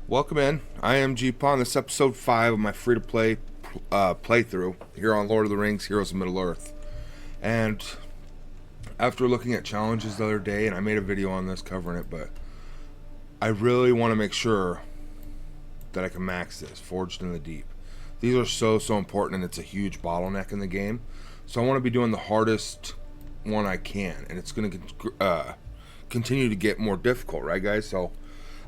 Welcome in. I am G-Pon. This is episode 5 of my free-to-play playthrough here on Lord of the Rings, Heroes of Middle-earth. And after looking at challenges the other day, and I made a video on this covering it, but I really want to make sure that I can max this, Forged in the Deep. These are so important, and it's a huge bottleneck in the game. So I want to be doing the hardest one I can, and it's going to continue to get more difficult, right guys? So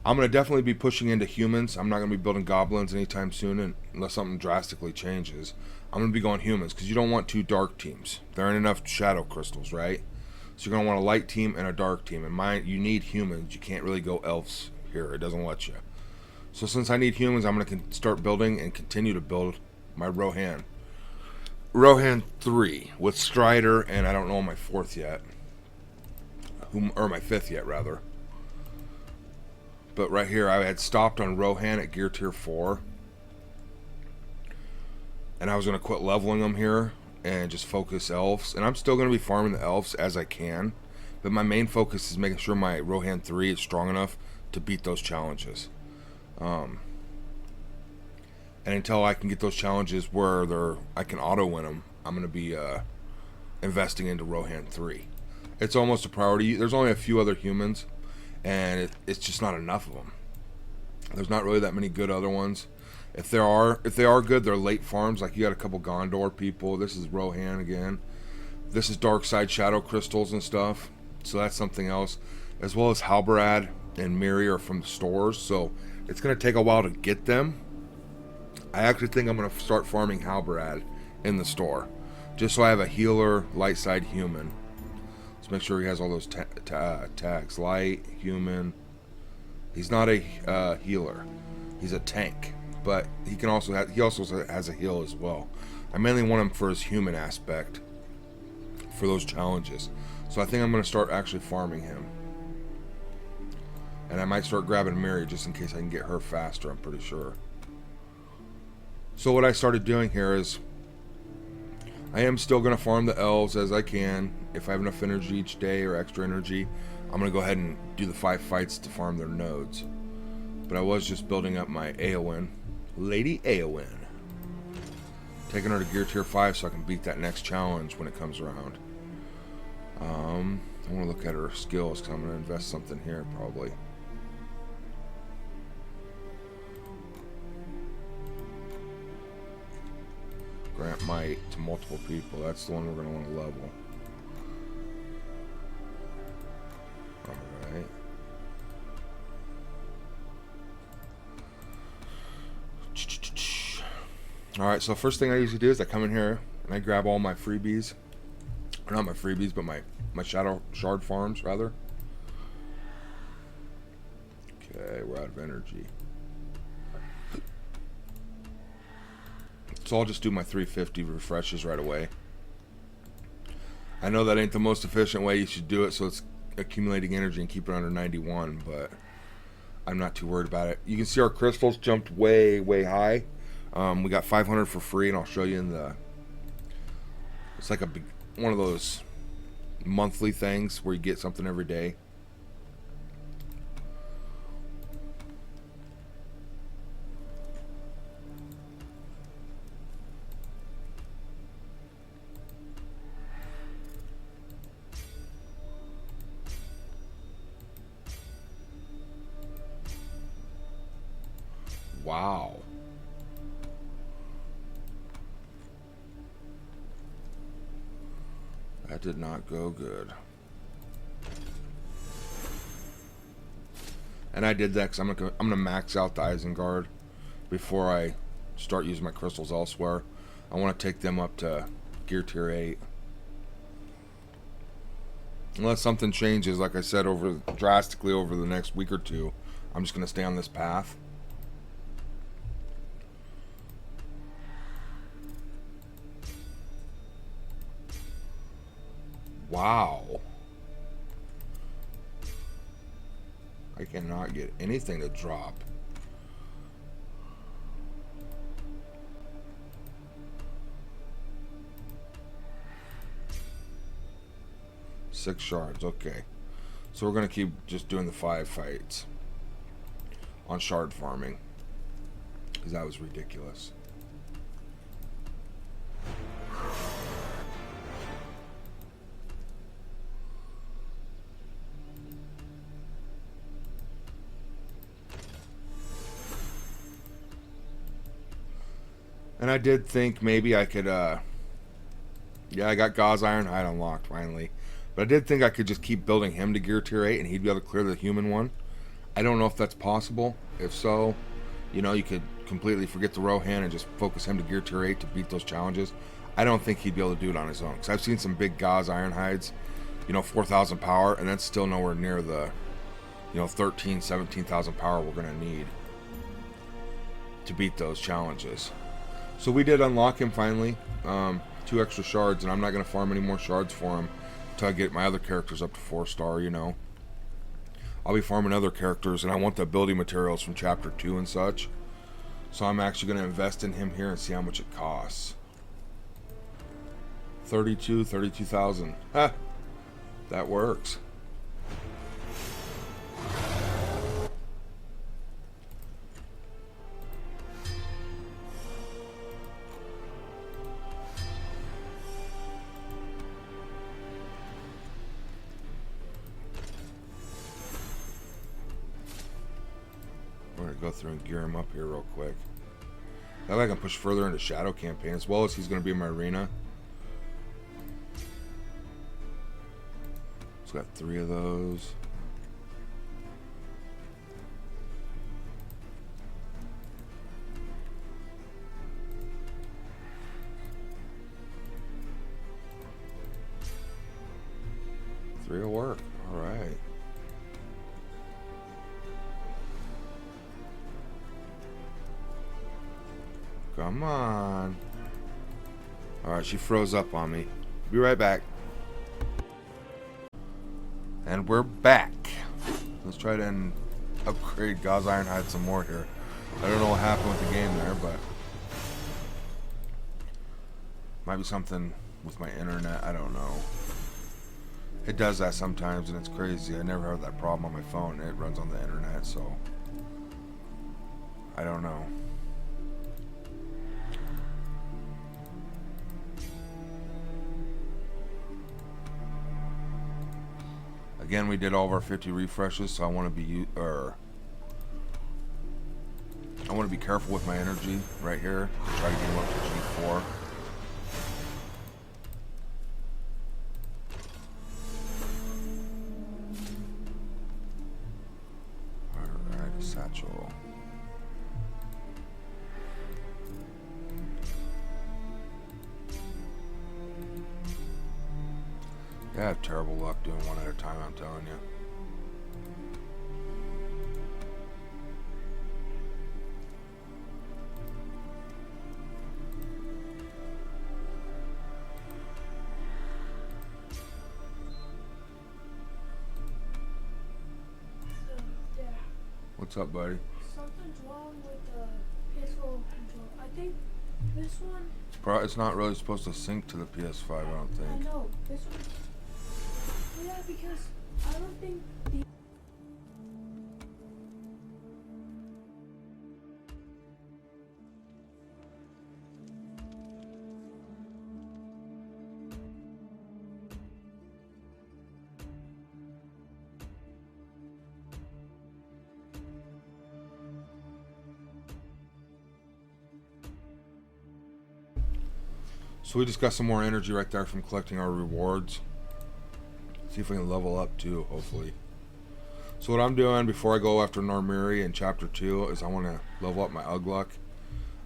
I'm going to definitely be pushing into humans. I'm not going to be building goblins anytime soon unless something drastically changes. I'm going to be going humans because you don't want two dark teams. There aren't enough shadow crystals, right? So you're going to want a light team and a dark team. And you need humans. You can't really go elves here. It doesn't let you. So since I need humans, I'm going to start building and continue to build my Rohan. Rohan 3 with Strider, and I don't know my 4th yet. Or my 5th yet, rather. But right here, I had stopped on Rohan at Gear Tier 4. And I was going to quit leveling them here and just focus elves. And I'm still going to be farming the elves as I can. But my main focus is making sure my Rohan 3 is strong enough to beat those challenges. And until I can get those challenges where I can auto-win them, I'm going to be investing into Rohan 3. It's almost a priority. There's only a few other humans. And it's just not enough of them. There's not really that many good other ones. If they are good, they're late farms. Like you got a couple Gondor people. This is Rohan again. This is Dark Side Shadow Crystals and stuff. So that's something else. As well as Halbarad and Miri are from the stores. So it's going to take a while to get them. I actually think I'm going to start farming Halbarad in the store. Just so I have a healer, light side human. Make sure he has all those tags. Light, human. He's not a healer. He's a tank, but he also has a heal as well. I mainly want him for his human aspect for those challenges. So I think I'm going to start actually farming him, and I might start grabbing Miri just in case I can get her faster. I'm pretty sure. So what I started doing here is I am still going to farm the elves as I can. If I have enough energy each day or extra energy, I'm going to go ahead and do the 5 fights to farm their nodes. But I was just building up my Eowyn. Lady Eowyn. Taking her to Gear Tier 5 so I can beat that next challenge when it comes around. I want to look at her skills because I'm going to invest something here probably. Grant might to multiple people. That's the one we're going to want to level. Alright. Alright, so first thing I usually do is I come in here and I grab all my freebies. Or not my freebies, but my shadow shard farms, rather. Okay, we're out of energy. So I'll just do my 350 refreshes right away. I know that ain't the most efficient way you should do it, so it's accumulating energy and keep it under 91, but I'm not too worried about it. You can see our crystals jumped way high. We got 500 for free, and I'll show you in the... It's like one of those monthly things where you get something every day. Wow. That did not go good. And I did that because I'm gonna max out the Isengard before I start using my crystals elsewhere. I want to take them up to Gear Tier 8. Unless something changes, like I said, drastically over the next week or two, I'm just gonna stay on this path. Wow. I cannot get anything to drop. Six shards, okay. So we're going to keep just doing the 5 fights. on shard farming, because that was ridiculous. And I did think maybe I could, yeah, I got Gauze Ironhide unlocked finally. But I did think I could just keep building him to Gear Tier 8 and he'd be able to clear the human one. I don't know if that's possible. If so, you know, you could completely forget the Rohan and just focus him to Gear Tier 8 to beat those challenges. I don't think he'd be able to do it on his own. Because I've seen some big Gauze Ironhides, you know, 4,000 power, and that's still nowhere near the, you know, 13, 17,000 power we're going to need to beat those challenges. So we did unlock him finally, 2 extra shards, and I'm not going to farm any more shards for him until I get my other characters up to 4-star, you know. I'll be farming other characters, and I want the ability materials from Chapter 2 and such. So I'm actually going to invest in him here and see how much it costs. 32,000. Ha! That works. We're going to go through and gear him up here real quick. That way I can push further into Shadow Campaign, as well as he's going to be in my arena. It's got 3 of those. Three will work. All right. Come on. Alright, she froze up on me. Be right back. And we're back. Let's try to upgrade Gauze Ironhide some more here. I don't know what happened with the game there, but might be something with my internet. I don't know. It does that sometimes, and it's crazy. I never had that problem on my phone. It runs on the internet, so I don't know. Again, we did all of our 50 refreshes, so I want to be careful with my energy right here. Try to get him up to G4. Alright, satchel. I have terrible luck doing one at a time, I'm telling you. What's up, buddy? Something's wrong with the PS4 control. I think this one... It's not really supposed to sync to the PS5, I don't think. I know. This one... Yeah, because I don't think the... So we just got some more energy right there from collecting our rewards. See if we can level up too, hopefully. So what I'm doing before I go after Normiri in Chapter 2 is I want to level up my Ugluk.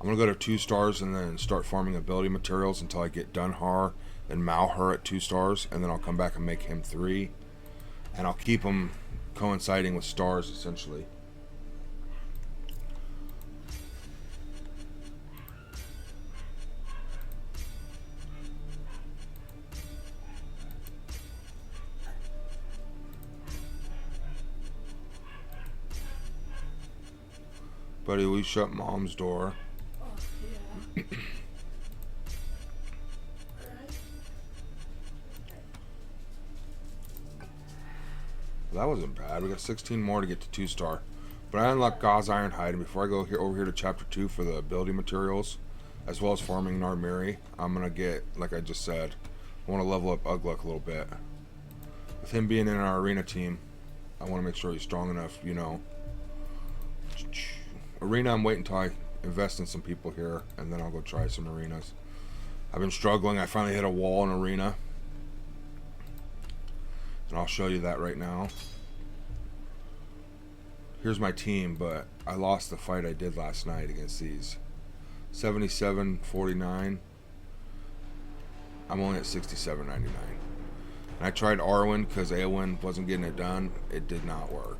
I'm going to go to 2 stars and then start farming ability materials until I get Dunhar and Malhur at 2 stars. And then I'll come back and make him 3. And I'll keep them coinciding with stars, essentially. Buddy, we shut Mom's door. Oh, yeah. That wasn't bad. We got 16 more to get to 2 star. But I unlocked Gauze Ironhide, and before I go over here to chapter 2 for the building materials, as well as farming Narmiri, I'm gonna get, like I just said, I want to level up Ugluk a little bit. With him being in our arena team, I want to make sure he's strong enough, you know. Arena, I'm waiting until I invest in some people here, and then I'll go try some arenas. I've been struggling. I finally hit a wall in arena, and I'll show you that right now. Here's my team, but I lost the fight I did last night against these. 77-49. I'm only at 67.99. And I tried Arwen because Aowen wasn't getting it done. It did not work.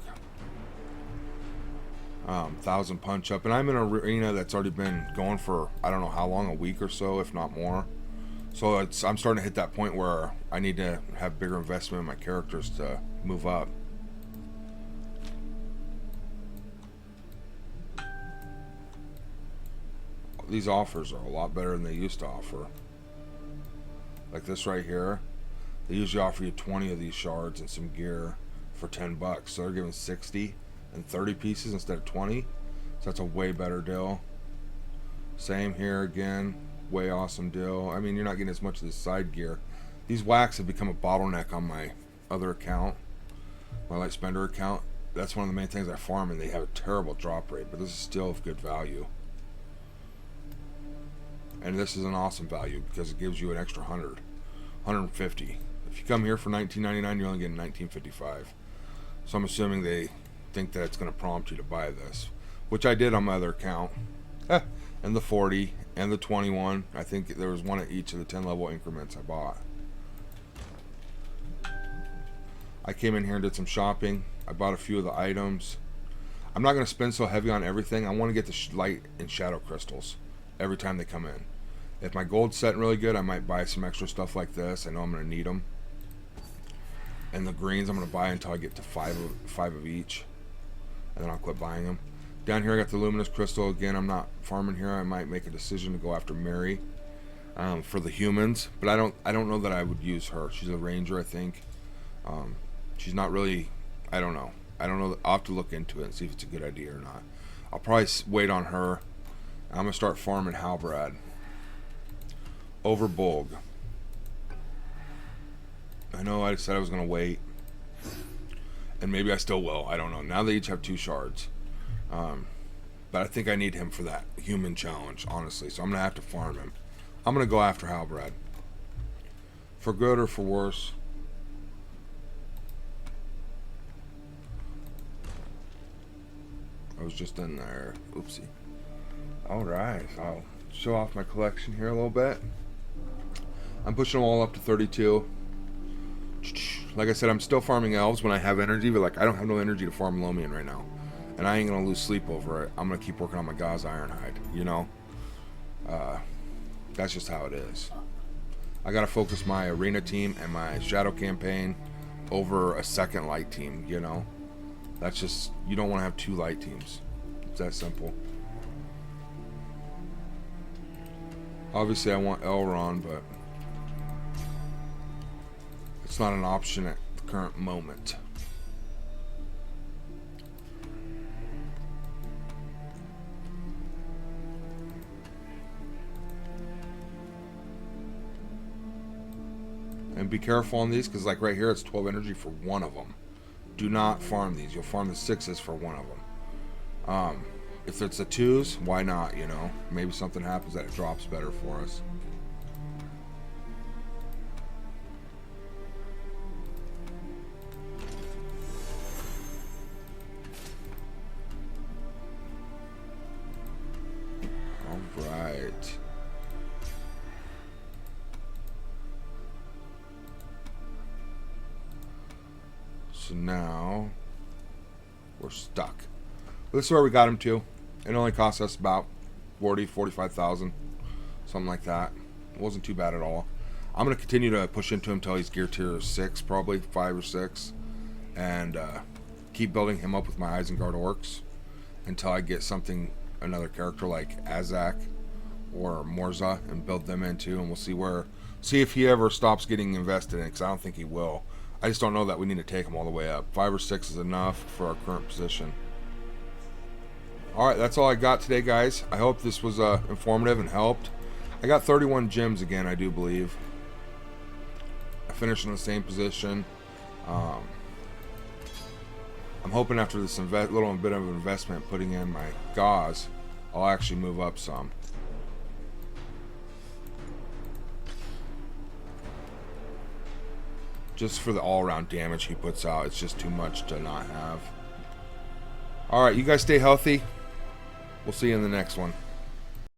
1,000 punch up, and I'm in an arena that's already been going for I don't know how long, a week or so, if not more. So I'm starting to hit that point where I need to have bigger investment in my characters to move up. These offers are a lot better than they used to offer. Like this right here, they usually offer you 20 of these shards and some gear for 10 bucks. So they're giving 60 and 30 pieces instead of 20. So that's a way better deal. Same here again, way awesome deal. I mean, you're not getting as much of this side gear. These wax have become a bottleneck on my other account, my Light Spender account. That's one of the main things I farm, and they have a terrible drop rate, but this is still of good value. And this is an awesome value because it gives you an extra 100, 150. If you come here for $19.99, you're only getting $19.55. So I'm assuming they think that it's going to prompt you to buy this, which I did on my other account. And the 40 and the 21. I think there was one at each of the 10 level increments I bought. I came in here and did some shopping. I bought a few of the items. I'm not going to spend so heavy on everything. I want to get the light and shadow crystals every time they come in. If my gold's setting really good, I might buy some extra stuff like this. I know I'm going to need them. And the greens I'm going to buy until I get to five of each. And then I'll quit buying them. Down here I got the luminous crystal. Again, I'm not farming here. I might make a decision to go after Mary for the humans. But I don't know that I would use her. She's a ranger, I think. She's not really, I don't know. I'll have to look into it and see if it's a good idea or not. I'll probably wait on her. I'm going to start farming Halbrad over Bolg. I know I said I was going to wait, and maybe I still will. I don't know. Now they each have 2 shards. But I think I need him for that human challenge, honestly. So I'm going to have to farm him. I'm going to go after Halbrad. For good or for worse. I was just in there. Oopsie. Alright, I'll show off my collection here a little bit. I'm pushing them all up to 32. Like I said, I'm still farming elves when I have energy, but like I don't have no energy to farm Lomian right now. And I ain't going to lose sleep over it. I'm going to keep working on my Gauze Ironhide, you know? That's just how it is. I got to focus my arena team and my shadow campaign over a second light team, you know? That's just, you don't want to have 2 light teams. It's that simple. Obviously I want Elrond, but it's not an option at the current moment. And be careful on these, because like right here it's 12 energy for one of them. Do not farm these. You'll farm the 6s for one of them. If it's the 2s, why not, you know? Maybe something happens that it drops better for us. Alright. So now we're stuck. This is where we got him to. It only cost us about 45,000, something like that. It wasn't too bad at all. I'm going to continue to push into him until he's gear tier 6, probably 5 or 6, and keep building him up with my Isengard orcs until I get another character like Azak or Morza, and build them into, and we'll see if he ever stops getting invested in it, because I don't think he will. I just don't know that we need to take him all the way up. 5 or 6 is enough for our current position. Alright, that's all I got today, guys. I hope this was informative and helped. I got 31 gems again, I do believe. I finished in the same position. I'm hoping after this little bit of investment putting in my gauze, I'll actually move up some. Just for the all-around damage he puts out, it's just too much to not have. Alright, you guys stay healthy. We'll see you in the next one.